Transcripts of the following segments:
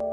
Hey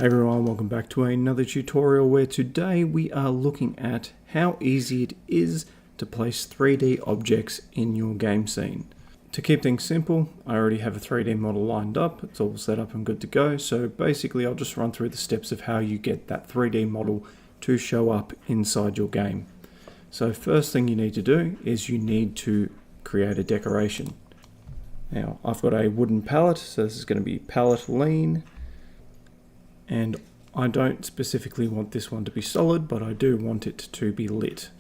everyone, welcome back to another tutorial where today we are looking at how easy it is to place 3D objects in your game scene. To keep things simple, I already have a 3D model lined up, it's all set up and good to go, so basically I'll just run through the steps of how you get that 3D model to show up inside your game. So first thing you need to do is you need to create a decoration. Now I've got a wooden palette, so this is going to be palette lean. And I don't specifically want this one to be solid, but I do want it to be lit.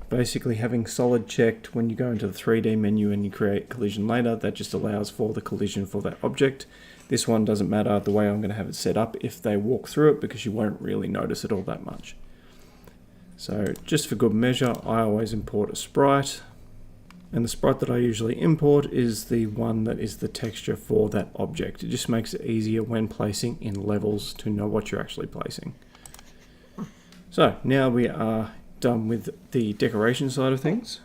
Basically having solid checked when you go into the 3D menu and you create collision later, that just allows for the collision for that object. This one doesn't matter the way I'm going to have it set up if they walk through it, because you won't really notice it all that much. So just for good measure, I always import a sprite. And the sprite that I usually import is the one that is the texture for that object. It just makes it easier when placing in levels to know what you're actually placing. So now we are done with the decoration side of things.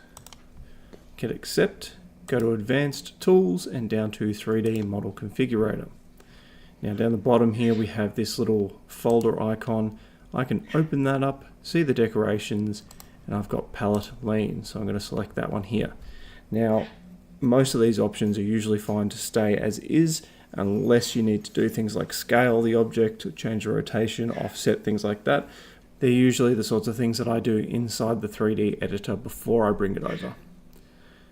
Hit accept, go to advanced tools and down to 3D model configurator. Now down the bottom here we have this little folder icon. I can open that up, see the decorations, and I've got palette lean, so I'm going to select that one here. Now, most of these options are usually fine to stay as is, unless you need to do things like scale the object, change the rotation, offset, things like that. They're usually the sorts of things that I do inside the 3D editor before I bring it over.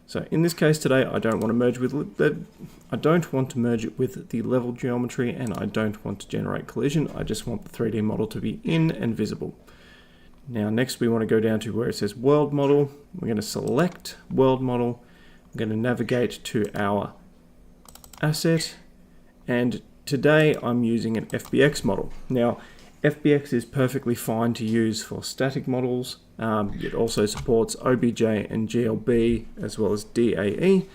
So in this case today, I don't want to merge it with the level geometry, and I don't want to generate collision. I just want the 3D model to be in and visible. Now next we want to go down to where it says world model. We're going to select world model. I'm going to navigate to our asset, and today I'm using an FBX model. Now FBX is perfectly fine to use for static models. It also supports OBJ and GLB as well as DAE.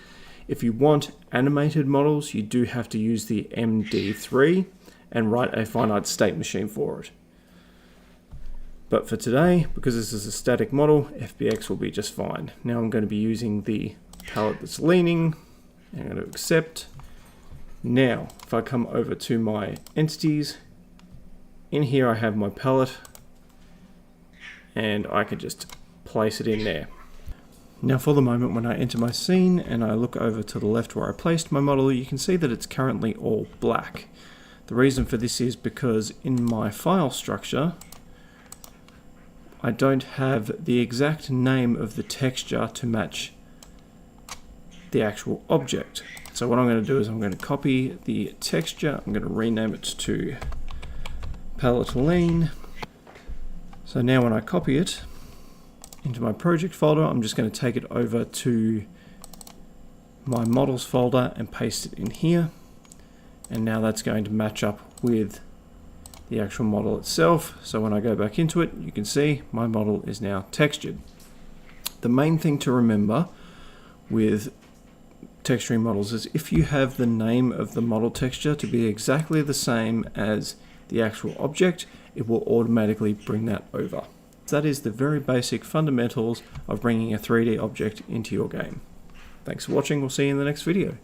If you want animated models, you do have to use the MD3 and write a finite state machine for it. But for today, because this is a static model, FBX will be just fine. Now I'm going to be using the palette that's leaning. I'm going to accept. Now, if I come over to my entities, in here I have my palette, and I can just place it in there. Now for the moment, when I enter my scene and I look over to the left where I placed my model, you can see that it's currently all black. The reason for this is because in my file structure, I don't have the exact name of the texture to match the actual object. So what I'm going to do is I'm going to copy the texture. I'm going to rename it to palette lean. So now when I copy it into my project folder, I'm just going to take it over to my models folder and paste it in here. And now that's going to match up with the actual model itself. So when I go back into it, you can see my model is now textured. The main thing to remember with texturing models is if you have the name of the model texture to be exactly the same as the actual object, it will automatically bring that over. That is the very basic fundamentals of bringing a 3D object into your game. Thanks for watching, we'll see you in the next video.